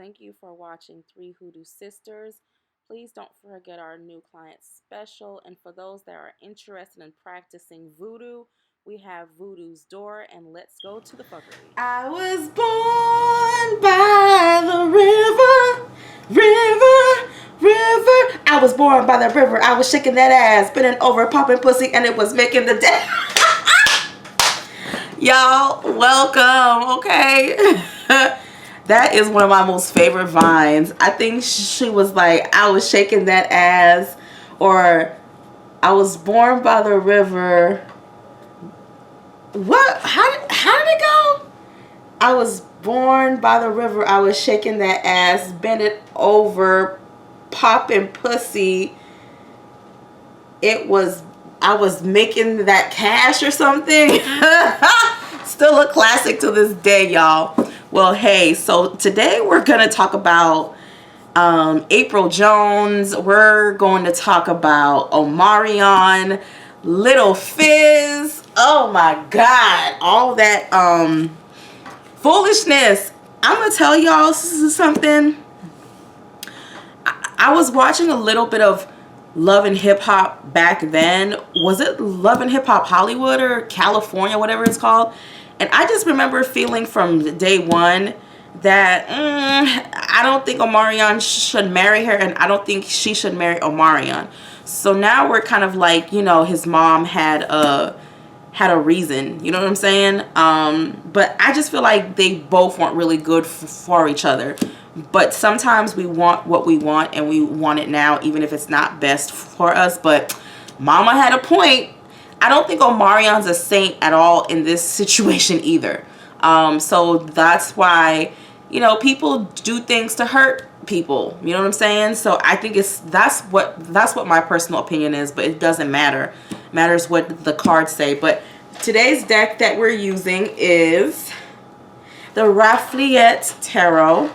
Thank you for watching Three Hoodoo Sisters. Please don't forget our new client special. And for those that are interested in practicing voodoo, we have Voodoo's Door, and let's go to the fuckery. I was born by the river. I was born by the river. I was shaking that ass, bending over, popping pussy, and it was making the day. Y'all, welcome, okay? That is one of my most favorite vines. I think she was like, I was shaking that ass, or I was born by the river. What? How did it go? I was born by the river. I was shaking that ass, bend it over, popping pussy. I was making that cash or something. Still a classic to this day, y'all. Well, hey, so today we're going to talk about Apryl Jones. We're going to talk about Omarion, Little Fizz. Oh my God. All that foolishness. I'm going to tell y'all something. I was watching a little bit of Love and Hip Hop back then. Was it Love and Hip Hop Hollywood or California, whatever it's called? And I just remember feeling from day one that I don't think Omarion should marry her, and I don't think she should marry Omarion. So now we're kind of like, you know, his mom had a reason, you know what I'm saying? But I just feel like they both weren't really good for each other. But sometimes we want what we want, and we want it now, even if it's not best for us. But mama had a point. I don't think Omarion's a saint at all in this situation either. So that's why, you know, people do things to hurt people, you know what I'm saying? So I think that's what my personal opinion is, but it doesn't matter. It matters what the cards say. But today's deck that we're using is the Rafliette Tarot,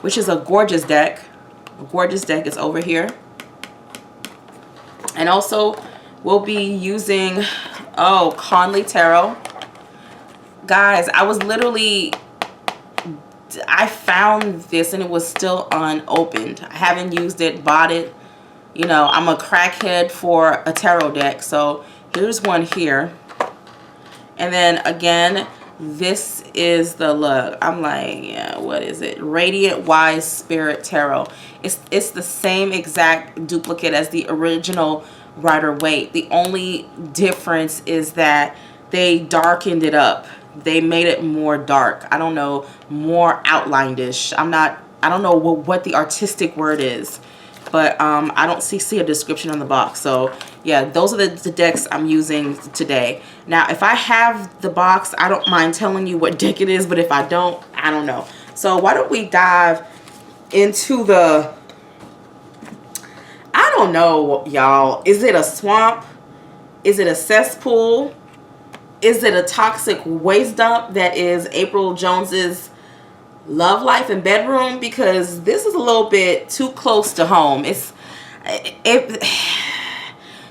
which is a gorgeous deck. A gorgeous deck is over here. And also we'll be using Conley Tarot. Guys, I found this and it was still unopened. I haven't used it, bought it. You know, I'm a crackhead for a tarot deck. So here's one here. And then again, this is the look. I'm like, yeah, what is it? Radiant Wise Spirit Tarot. It's the same exact duplicate as the original Rider-Waite. The only difference is that they darkened it up. They made it more dark. I don't know, more outlined-ish. I don't know what the artistic word is, but I don't see a description on the box. So yeah, those are the decks I'm using today. Now, if I have the box, I don't mind telling you what deck it is, but if I don't know. So why don't we dive into the, I don't know, y'all. Is it a swamp? Is it a cesspool? Is it a toxic waste dump that is Apryl Jones's love life and bedroom? Because this is a little bit too close to home.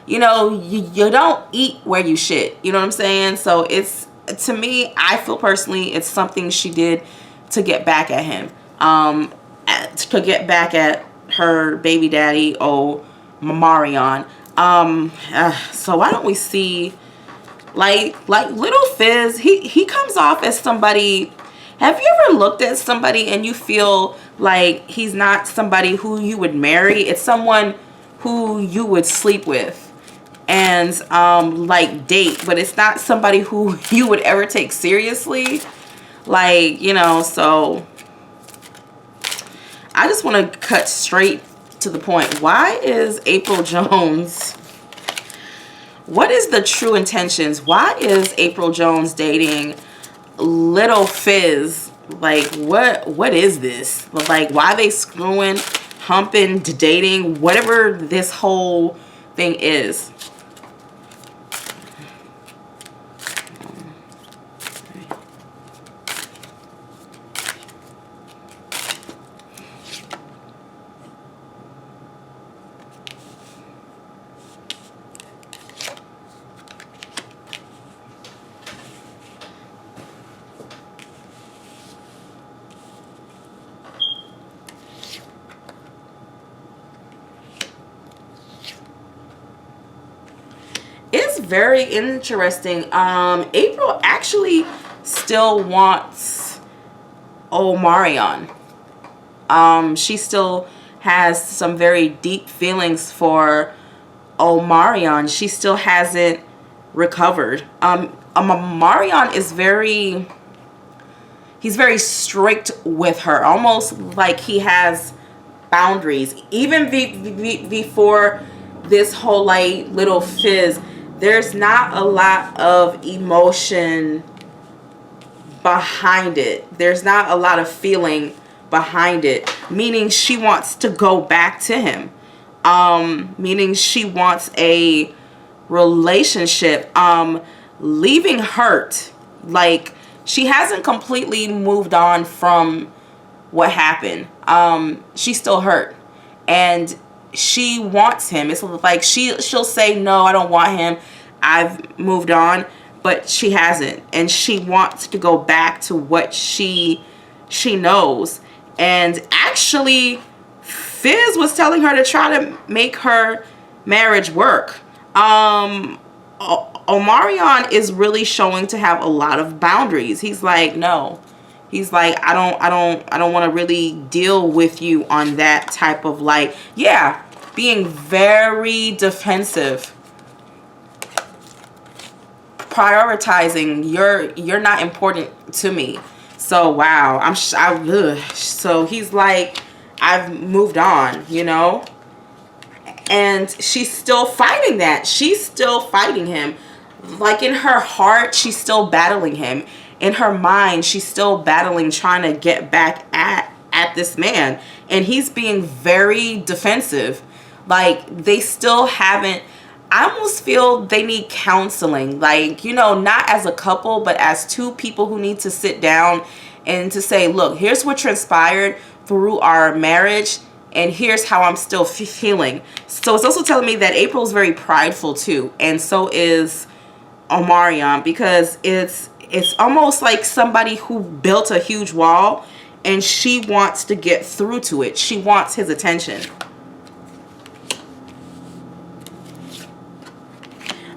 You know, you don't eat where you shit. You know what I'm saying? So it's, to me, I feel personally, it's something she did to get back at him. To get back at her baby daddy, Omarion. So why don't we see, like Little Fizz, he comes off as somebody. Have you ever looked at somebody and you feel like he's not somebody who you would marry? It's someone who you would sleep with and like date, but it's not somebody who you would ever take seriously. Like, you know, so I just want to cut straight to the point. Why is Apryl Jones, what is the true intentions? Why is Apryl Jones dating Little Fizz? Like, what is this? Like, why are they screwing, humping, dating, whatever this whole thing is? very interesting. Apryl actually still wants Omarion. She still has some very deep feelings for Omarion. She still hasn't recovered. Omarion is he's very strict with her, almost like he has boundaries. Even before this whole like little fizz, there's not a lot of emotion behind it. There's not a lot of feeling behind it, meaning she wants to go back to him, meaning she wants a relationship, leaving hurt. Like, she hasn't completely moved on from what happened. She's still hurt, and she wants him. It's like she'll say, no, I don't want him, I've moved on, but she hasn't, and she wants to go back to what she knows. And actually, Fizz was telling her to try to make her marriage work. Omarion is really showing to have a lot of boundaries. He's like, no. He's like, I don't want to really deal with you on that type of, like, yeah, being very defensive, prioritizing you're not important to me. So wow, so he's like, I've moved on, you know. And she's still fighting that. She's still fighting him. Like, in her heart, she's still battling him. In her mind, she's still battling, trying to get back at this man. And he's being very defensive. Like, they still haven't, I almost feel they need counseling. Like, you know, not as a couple, but as two people who need to sit down and to say, look, here's what transpired through our marriage, and here's how I'm still feeling. So it's also telling me that Apryl is very prideful too, and so is Omarion, because it's almost like somebody who built a huge wall and she wants to get through to it. She wants his attention.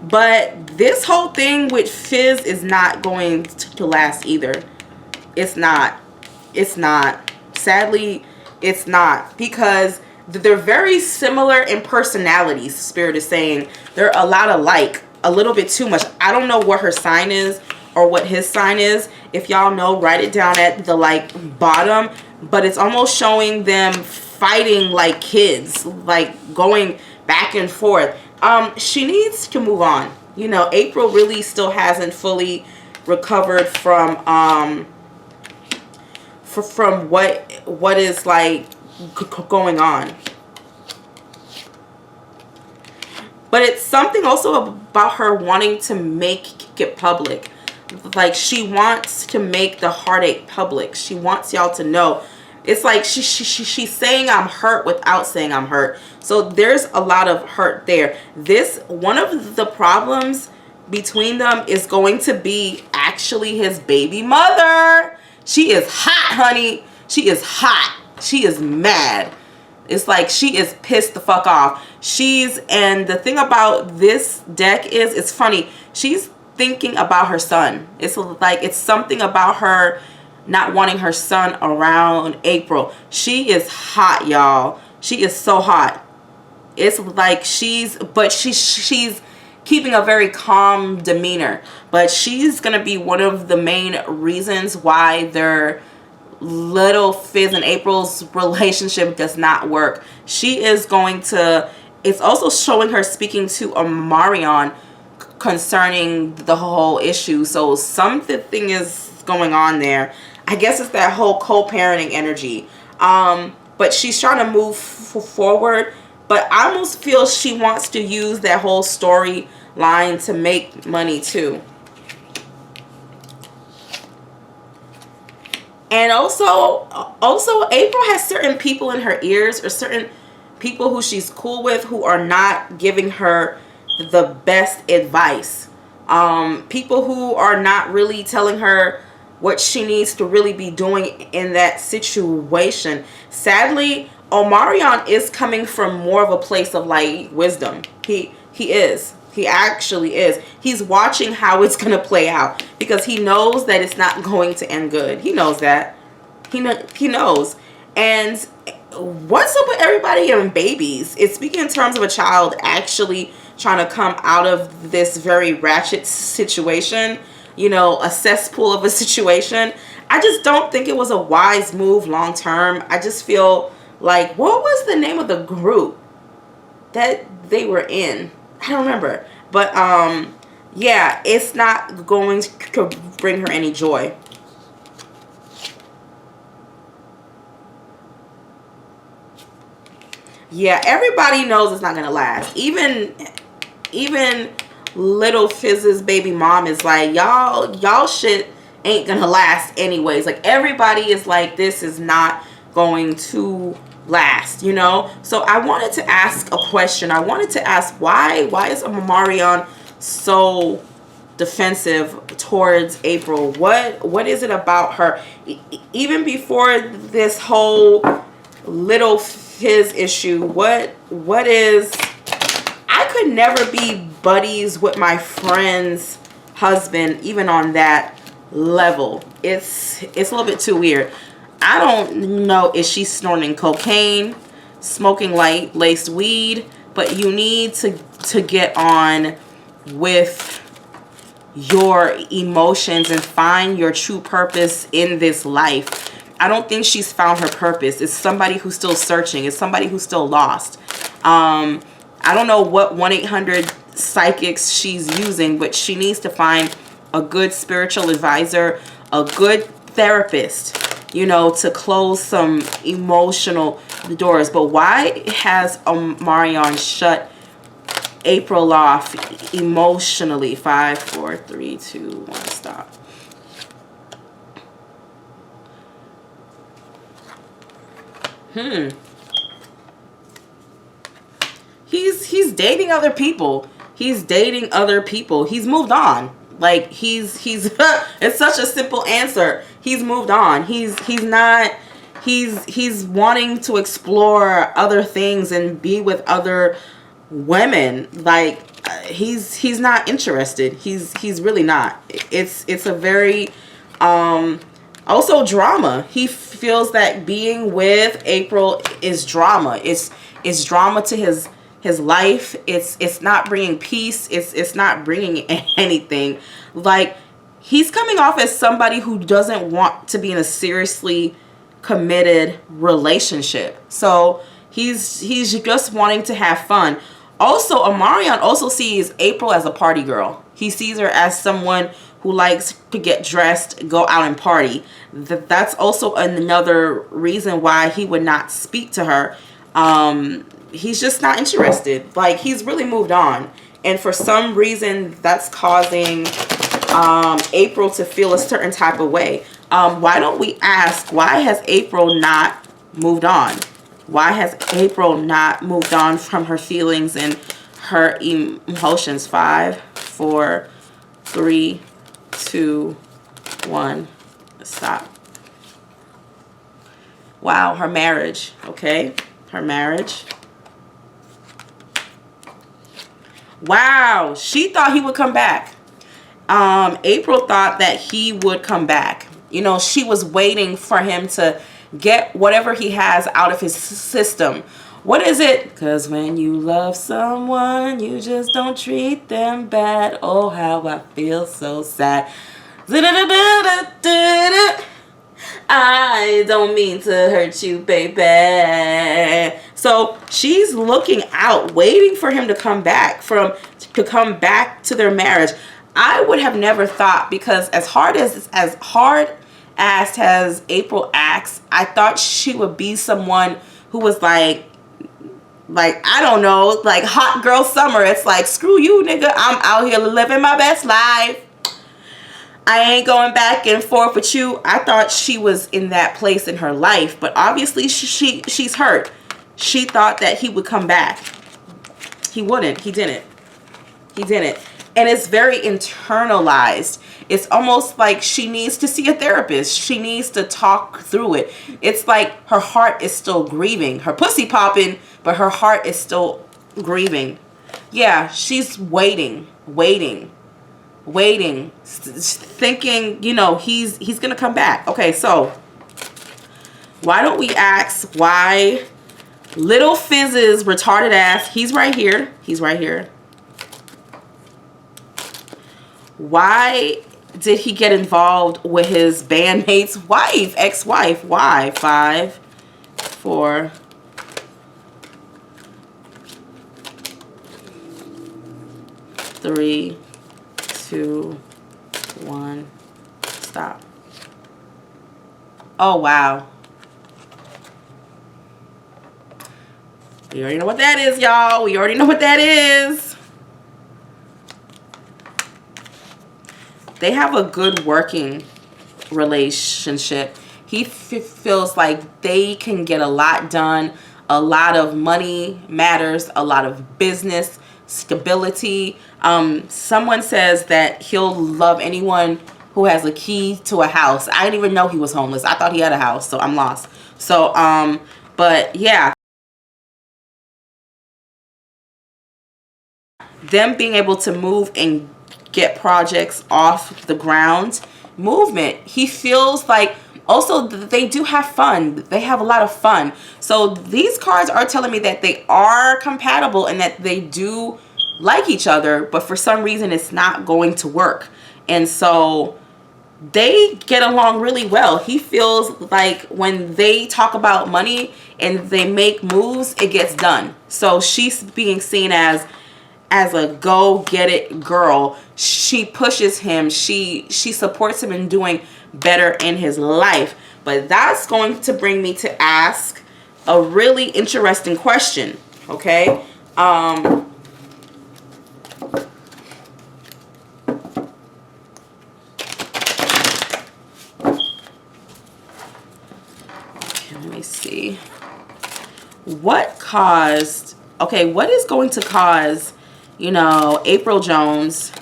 But this whole thing with Fizz is not going to last either. It's not. It's not. Sadly, it's not. Because they're very similar in personalities. Spirit is saying they're a lot alike. A little bit too much. I don't know what her sign is or what his sign is. If y'all know, write it down at the like bottom. But it's almost showing them fighting like kids. Like going back and forth. She needs to move on. You know, Apryl really still hasn't fully recovered from what is like going on. But it's something also about her wanting to make it public. Like, she wants to make the heartache public. She wants y'all to know. It's like she's saying I'm hurt without saying I'm hurt. So there's a lot of hurt there. One of the problems between them is going to be actually his baby mother. She is hot, honey. She is hot. She is mad. It's like she is pissed the fuck off. And the thing about this deck is, it's funny, she's thinking about her son. It's like, it's something about her not wanting her son around Apryl. She is hot, y'all. She is so hot. It's like she's keeping a very calm demeanor. But she's going to be one of the main reasons why their little Fizz and Apryl's relationship does not work. She is going to, it's also showing her speaking to Omarion concerning the whole issue. So something is going on there. I guess it's that whole co-parenting energy. But she's trying to move forward. But I almost feel she wants to use that whole storyline to make money too. And also Apryl has certain people in her ears, or certain people who she's cool with, who are not giving her the best advice. People who are not really telling her what she needs to really be doing in that situation. Sadly, Omarion is coming from more of a place of like wisdom. He is He actually is. He's watching how it's going to play out because he knows that it's not going to end good. He knows that. He knows. And what's up with everybody having babies? It's speaking in terms of a child actually trying to come out of this very ratchet situation, you know, a cesspool of a situation. I just don't think it was a wise move long term. I just feel like, what was the name of the group that they were in? I don't remember. But yeah, it's not going to bring her any joy. Yeah, everybody knows it's not gonna last. Even little Fizz's baby mom is like, y'all shit ain't gonna last anyways. Like, everybody is like, this is not going to last, you know. So I wanted to ask a question. I wanted to ask, why is Omarion so defensive towards Apryl? What is it about her? Even before this whole little Fizz issue, what is, I could never be buddies with my friend's husband, even on that level. It's a little bit too weird. I don't know if she's snorting cocaine, smoking light laced weed, but you need to get on with your emotions and find your true purpose in this life. I don't think she's found her purpose. It's somebody who's still searching. It's somebody who's still lost. I don't know what 1-800 psychics she's using, but she needs to find a good spiritual advisor, a good therapist, you know, to close some emotional doors. But why has Omarion shut Apryl off emotionally? 5, 4, 3, 2, 1, stop. He's dating other people. He's dating other people. He's moved on. Like, he's it's such a simple answer. He's moved on. He's wanting to explore other things and be with other women. Like, he's not interested. He's really not. It's a very also drama. He feels that being with Apryl is drama. It's drama to his life. It's not bringing peace. It's not bringing anything. Like, he's coming off as somebody who doesn't want to be in a seriously committed relationship. So he's just wanting to have fun. Also, Omarion also sees Apryl as a party girl. He sees her as someone who likes to get dressed, go out and party. That's also another reason why he would not speak to her. He's just not interested. Like, he's really moved on. And for some reason, that's causing Apryl to feel a certain type of way. Why don't we ask, why has Apryl not moved on? Why has Apryl not moved on from her feelings and her emotions? 5, 4, 3, 2, 1, stop. Wow, her marriage. Okay, her marriage. Wow, she thought he would come back. Apryl thought that he would come back. You know, she was waiting for him to get whatever he has out of his system. What is it? Because when you love someone, you just don't treat them bad. Oh, how I feel so sad. I don't mean to hurt you, baby. So she's looking out, waiting for him to come back, to their marriage. I would have never thought, because as hard as Apryl acts, I thought she would be someone who was like, I don't know, like hot girl summer. It's like, screw you, nigga. I'm out here living my best life. I ain't going back and forth with you. I thought she was in that place in her life, but obviously she's hurt. She thought that he would come back. He wouldn't. He didn't. He didn't. And it's very internalized. It's almost like she needs to see a therapist. She needs to talk through it. It's like her heart is still grieving. Her pussy popping, but her heart is still grieving. Yeah, she's waiting, thinking, you know, he's gonna come back. Okay, so why don't we ask why little Fizz's retarded ass, he's right here, why did he get involved with his bandmate's wife, ex-wife? Why? 5, 4, 3, 2, 1, stop. Oh, wow. We already know what that is, y'all. We already know what that is. They have a good working relationship. He feels like they can get a lot done. A lot of money matters. A lot of business stability. Someone says that he'll love anyone who has a key to a house. I didn't even know he was homeless. I thought he had a house, so I'm lost. So, but yeah. Them being able to move and get projects off the ground, movement, he feels like also they do have fun. They have a lot of fun. So these cards are telling me that they are compatible and that they do like each other, but for some reason it's not going to work. And so they get along really well. He feels like when they talk about money and they make moves, it gets done. So she's being seen as a go get it girl. She pushes him, she supports him in doing better in his life. But that's going to bring me to ask a really interesting question. Okay, okay, let me see what caused, okay, what is going to cause, you know, Apryl Jones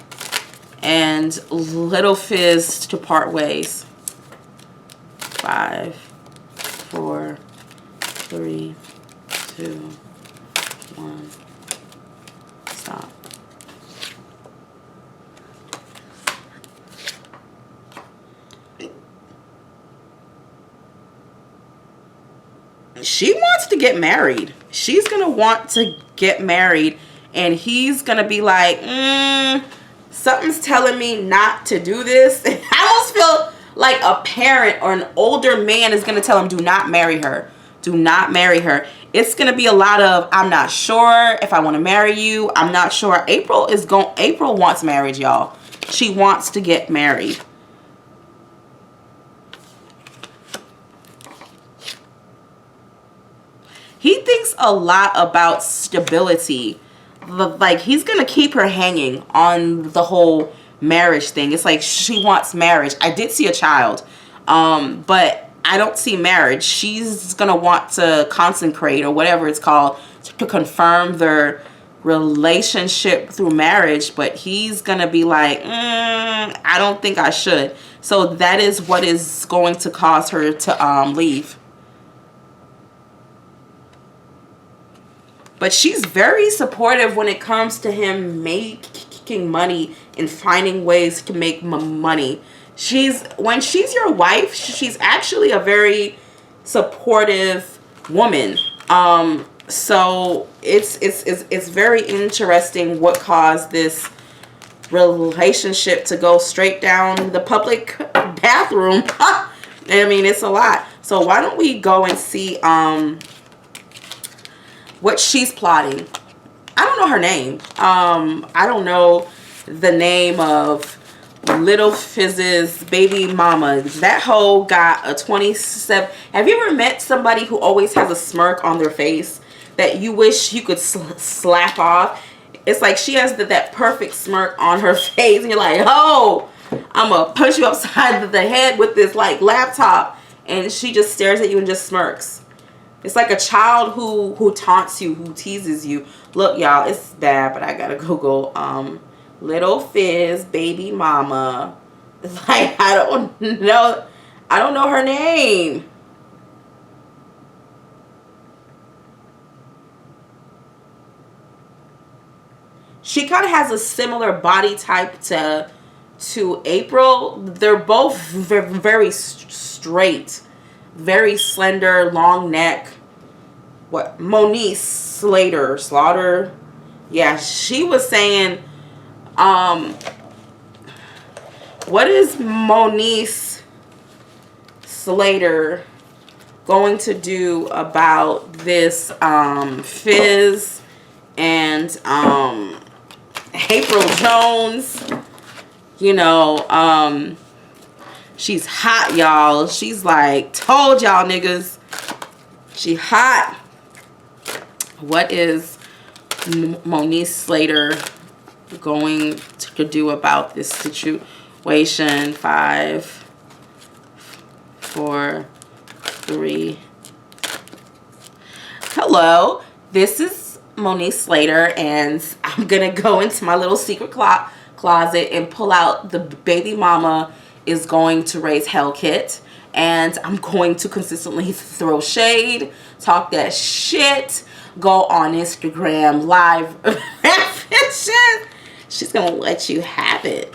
and Little Fizz to part ways. 5, 4, 3, 2, 1, stop. She wants to get married. She's gonna want to get married, and he's gonna be like, something's telling me not to do this. I almost feel like a parent or an older man is gonna tell him, do not marry her. Do not marry her. It's gonna be a lot of, I'm not sure if I want to marry you. I'm not sure. Apryl wants marriage, y'all. She wants to get married. He thinks a lot about stability. Like, he's going to keep her hanging on the whole marriage thing. It's like she wants marriage. I did see a child, but I don't see marriage. She's going to want to consecrate, or whatever it's called, to confirm their relationship through marriage. But he's going to be like, I don't think I should. So that is what is going to cause her to leave. But she's very supportive when it comes to him making money and finding ways to make money. When she's your wife, she's actually a very supportive woman. So it's very interesting what caused this relationship to go straight down the public bathroom. I mean, it's a lot. So why don't we go and see what she's plotting. I don't know her name. I don't know the name of Little Fizz's baby mama. That hoe got a 27. Have you ever met somebody who always has a smirk on their face that you wish you could slap off? It's like she has that perfect smirk on her face, and you're like, oh, I'm gonna punch you upside the head with this like laptop, and she just stares at you and just smirks. It's like a child who taunts you, who teases you. Look, y'all, it's bad, but I gotta Google Little Fizz baby mama. It's like, I don't know her name. she kind of has a similar body type to Apryl. They're both very straight, very slender, long neck. What, Moniece Slater, Slaughter? Yeah, she was saying, what is Moniece Slater going to do about this Fizz and Apryl Jones? You know, she's hot, y'all. She's like, told y'all niggas, she hot. What is Moniece Slater going to do about this situation? 5, 4, 3. Hello, this is Moniece Slater, and I'm gonna go into my little secret closet and pull out the baby mama is going to raise hell kit, and I'm going to consistently throw shade, talk that shit, go on Instagram live. She's gonna let you have it.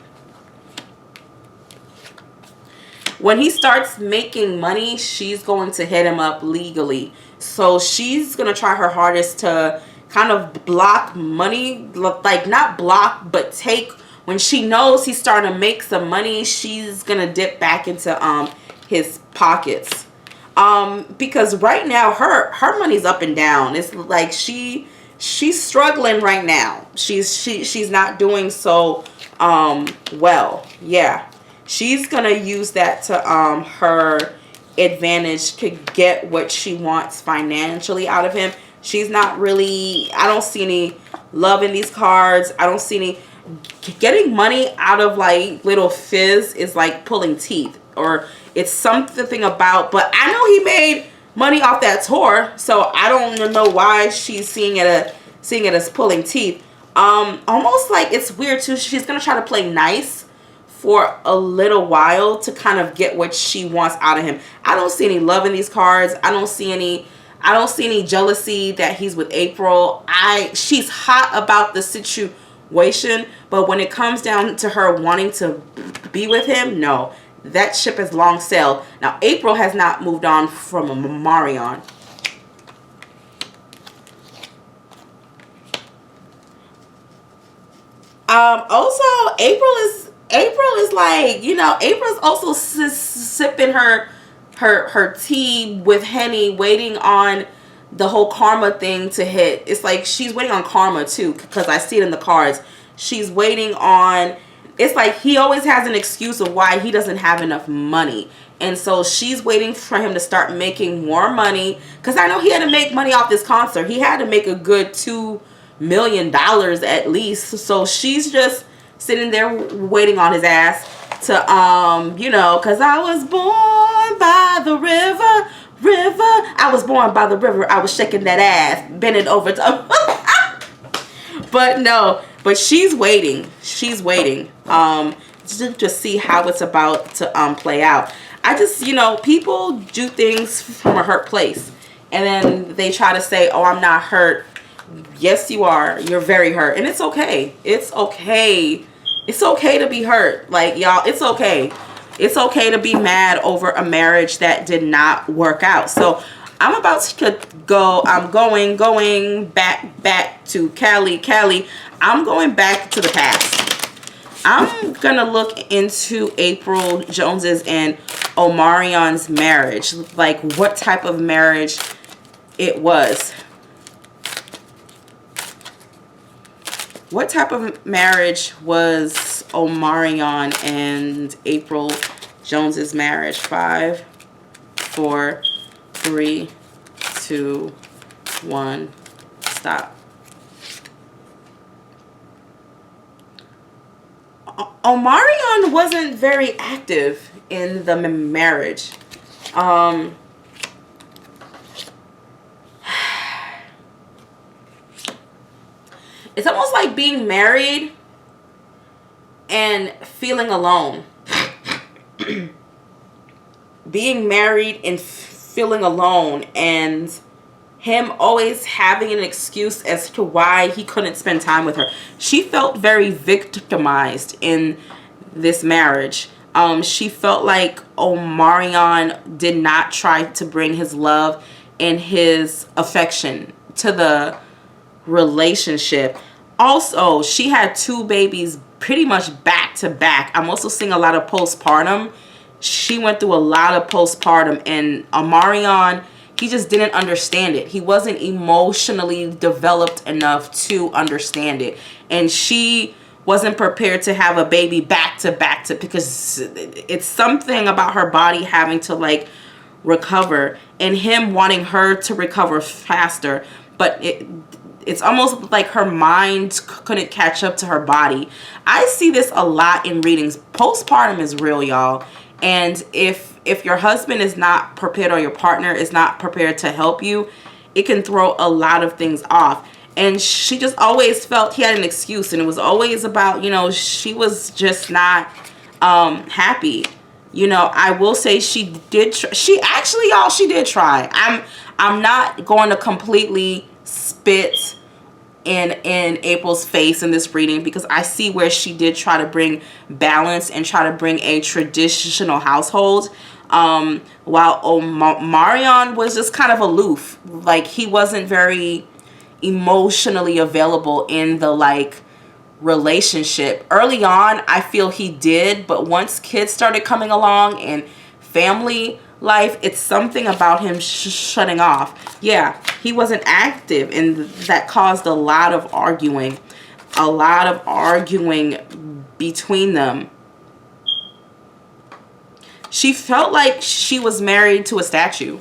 When he starts making money, she's going to hit him up legally. So she's going to try her hardest to kind of block money. Like, not block, but take. When she knows he's starting to make some money, she's going to dip back into his pockets. Because right now, her money's up and down. It's like she's struggling right now. She's not doing so well. Yeah. She's going to use that to her advantage to get what she wants financially out of him. She's not really, I don't see any love in these cards. I don't see any, getting money out of like little Fizz is like pulling teeth, or it's something about, but I know he made money off that tour, so I don't know why she's seeing it as pulling teeth. Almost like it's weird too. She's going to try to play nice for a little while to kind of get what she wants out of him. I don't see any love in these cards. I don't see any jealousy that he's with Apryl. She's hot about the situation, but when it comes down to her wanting to be with him, no. That ship has long sailed. Now, Apryl has not moved on from Omarion. Also, Apryl is like, you know, April's also sipping her tea with Henny, waiting on the whole karma thing to hit. It's like she's waiting on karma too, because I see it in the cards. She's waiting on, it's like he always has an excuse of why he doesn't have enough money. And so she's waiting for him to start making more money, because I know he had to make money off this concert. He had to make a good $2 million at least. So she's just sitting there waiting on his ass to, you know, because I was born by the river. I was born by the river. I was shaking that ass, bending over to. But no, but she's waiting. She's waiting to see how it's about to play out. I just, you know, people do things from a hurt place, and then they try to say, oh, I'm not hurt. Yes, you are. You're very hurt. And it's okay. It's okay. It's okay to be hurt. Like, y'all, it's okay. It's okay to be mad over a marriage that did not work out. So I'm about to go. I'm going back to Cali. I'm going back to the past. I'm going to look into Apryl Jones's and Omarion's marriage. Like, what type of marriage it was. What type of marriage was Omarion and Apryl Jones's marriage? 5, 4, 3, 2, 1, stop. Omarion wasn't very active in the marriage. It's almost like being married and feeling alone. Being married and feeling alone, and him always having an excuse as to why he couldn't spend time with her. She felt very victimized in this marriage. She felt like Omarion did not try to bring his love and his affection to the relationship. Also, she had 2 babies pretty much back to back. I'm also seeing a lot of postpartum. She went through a lot of postpartum, and Omarion, he just didn't understand it. He wasn't emotionally developed enough to understand it. And she wasn't prepared to have a baby back to back to, because it's something about her body having to like recover, and him wanting her to recover faster. But it's almost like her mind couldn't catch up to her body. I see this a lot in readings. Postpartum is real, y'all. And if your husband is not prepared, or your partner is not prepared to help you, it can throw a lot of things off. And she just always felt he had an excuse, and it was always about, you know, she was just not happy. You know, I will say she did she actually, y'all, she did try. I'm not going to completely spit in April's face in this reading, because I see where she did try to bring balance and try to bring a traditional household, while Omarion was just kind of aloof. Like, he wasn't very emotionally available in the like relationship. Early on, I feel he did, but once kids started coming along and family life, it's something about him shutting off. Yeah, he wasn't active, and that caused a lot of arguing between them. She felt like she was married to a statue,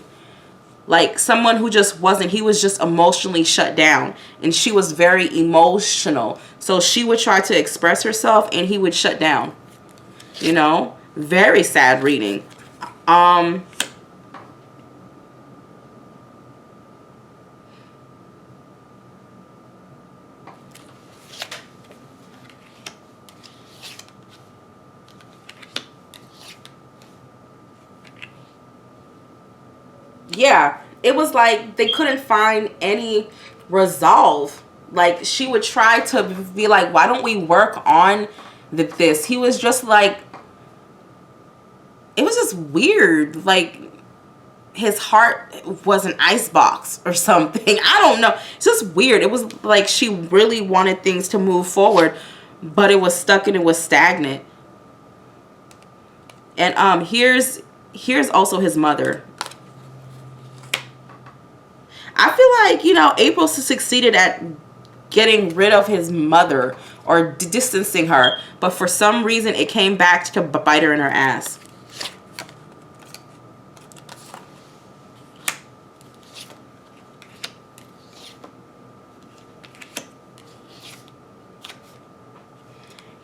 like someone who just wasn't. He was just emotionally shut down, and she was very emotional, so she would try to express herself and he would shut down. You know, very sad reading. Yeah, it was like they couldn't find any resolve. Like, she would try to be like, why don't we work on this? He was just like, it was just weird. Like, his heart was an icebox or something. I don't know. It's just weird. It was like she really wanted things to move forward, but it was stuck and it was stagnant. And here's also his mother. I feel like, you know, Apryl succeeded at getting rid of his mother, or distancing her, but for some reason it came back to bite her in her ass.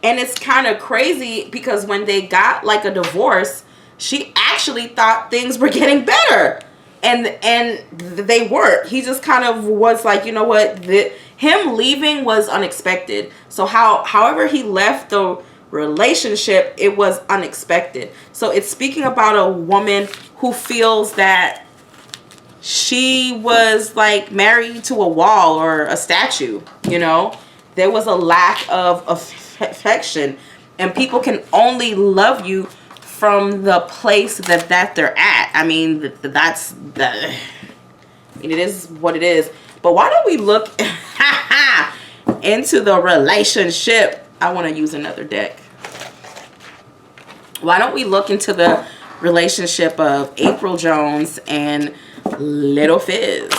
And it's kind of crazy, because when they got like a divorce, she actually thought things were getting better. And they weren't. He just kind of was like, you know what, him leaving was unexpected. So however he left the relationship, it was unexpected. So it's speaking about a woman who feels that she was like married to a wall or a statue. You know, there was a lack of affection, and people can only love you from the place that they're at. I mean, it is what it is. But why don't we look into the relationship? I want to use another deck. Why don't we look into the relationship of Apryl Jones and Little Fizz?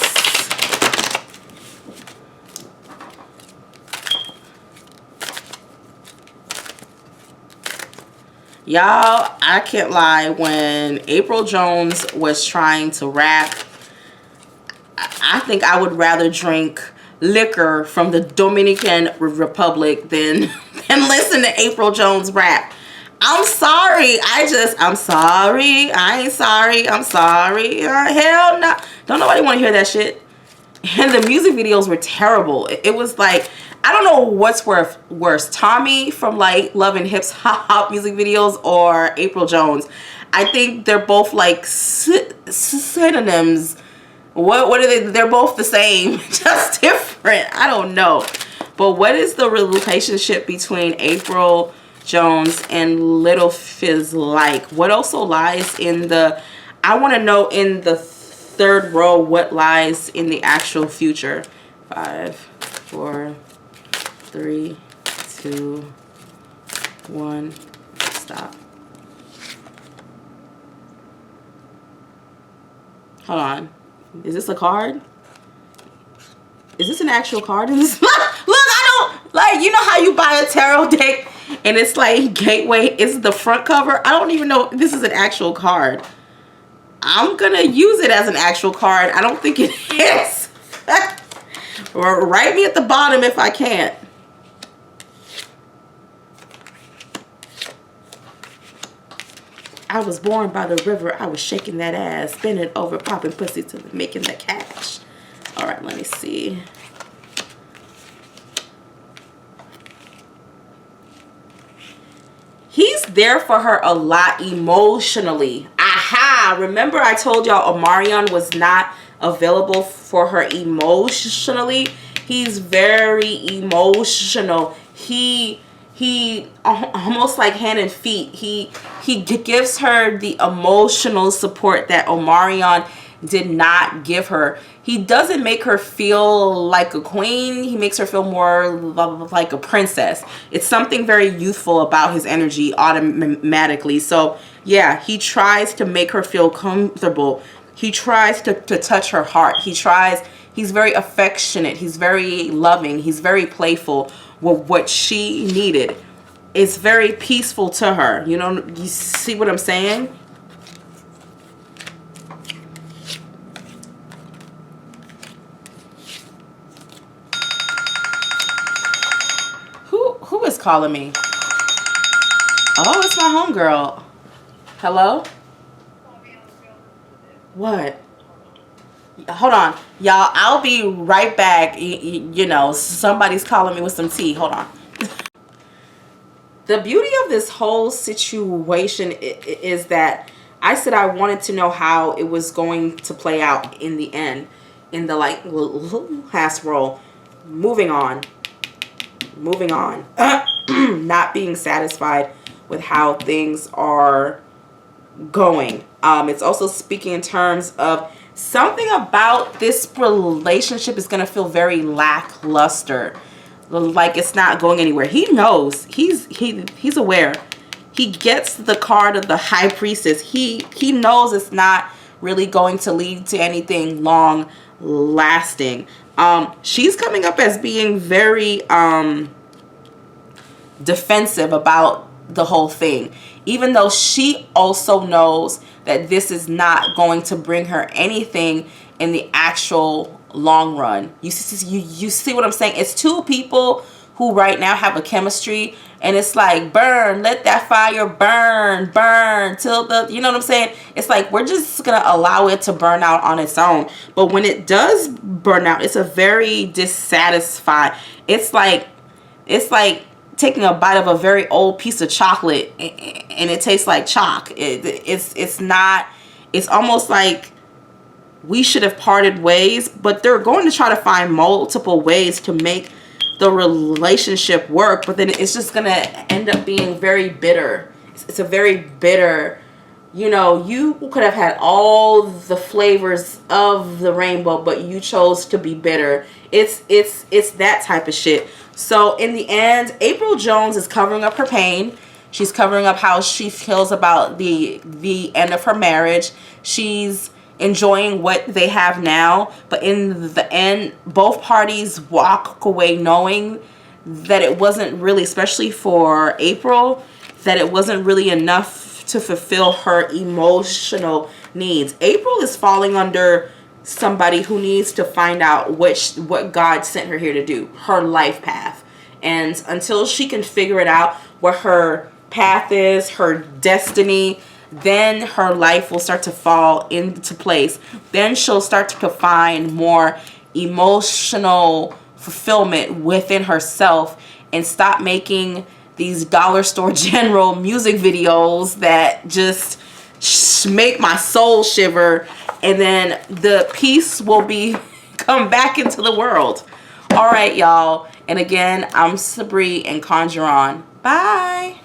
Y'all, I can't lie, when Apryl Jones was trying to rap, I think I would rather drink liquor from the Dominican Republic than listen to Apryl Jones rap. I'm sorry. I'm sorry. I ain't sorry. I'm sorry. Hell no. Don't nobody want to hear that shit. And the music videos were terrible. It was like, I don't know what's worse, Tommy from like Love and Hip-Hop music videos, or Apryl Jones. I think they're both like synonyms What are they? They're both the same, just different. I don't know. But what is the relationship between Apryl Jones and Little Fizz like? What also lies in the, I want to know in the third row what lies in the actual future. 5, 4, 3, 2, 1, stop. Hold on. Is this a card? Is this an actual card? Look, I don't, like, you know how you buy a tarot deck and it's like Gateway is the front cover? I don't even know if this is an actual card. I'm gonna use it as an actual card. I don't think it is. Or write me at the bottom if I can't. I was born by the river. I was shaking that ass, bending over, popping pussy to making that cash. All right, let me see. He's there for her a lot emotionally. Aha! Remember I told y'all Omarion was not available for her emotionally? He's very emotional. He almost like hand and feet. He gives her the emotional support that Omarion did not give her. He doesn't make her feel like a queen. He makes her feel more like a princess. It's something very youthful about his energy automatically. So yeah, he tries to make her feel comfortable. He tries to touch her heart. He's very affectionate. He's very loving. He's very playful. With what she needed. It's very peaceful to her. You know, you see what I'm saying? Who is calling me? Oh, it's my homegirl. Hello? What? Hold on, y'all. I'll be right back. You know, somebody's calling me with some tea. Hold on. The beauty of this whole situation is that I said I wanted to know how it was going to play out in the end, in the like last roll. Moving on. Not being satisfied with how things are going. It's also speaking in terms of something about this relationship is going to feel very lackluster. Like it's not going anywhere. He knows. He's aware. He gets the card of the High Priestess. He knows it's not really going to lead to anything long lasting. She's coming up as being very defensive about the whole thing, even though she also knows that this is not going to bring her anything in the actual long run. You see what I'm saying? It's two people who right now have a chemistry, and it's like, burn, let that fire burn till the, you know what I'm saying? It's like, we're just gonna allow it to burn out on its own. But when it does burn out, it's a very dissatisfied. It's like taking a bite of a very old piece of chocolate and it tastes like chalk. It's not, it's almost like we should have parted ways, but they're going to try to find multiple ways to make the relationship work, but then it's just gonna end up being very bitter. It's a very bitter, you know, you could have had all the flavors of the rainbow, but you chose to be bitter. It's that type of shit. So in the end, Apryl Jones is covering up her pain. She's covering up how she feels about the end of her marriage. She's enjoying what they have now, but in the end, both parties walk away knowing that it wasn't really, especially for Apryl, that it wasn't really enough to fulfill her emotional needs. Apryl is falling under somebody who needs to find out what God sent her here to do, her life path. And until she can figure it out, what her path is, her destiny, then her life will start to fall into place. Then she'll start to find more emotional fulfillment within herself and stop making these dollar store general music videos that just make my soul shiver and then the peace will be come back into the world. All right, y'all. And again, I'm Sabri and Conjuron. Bye.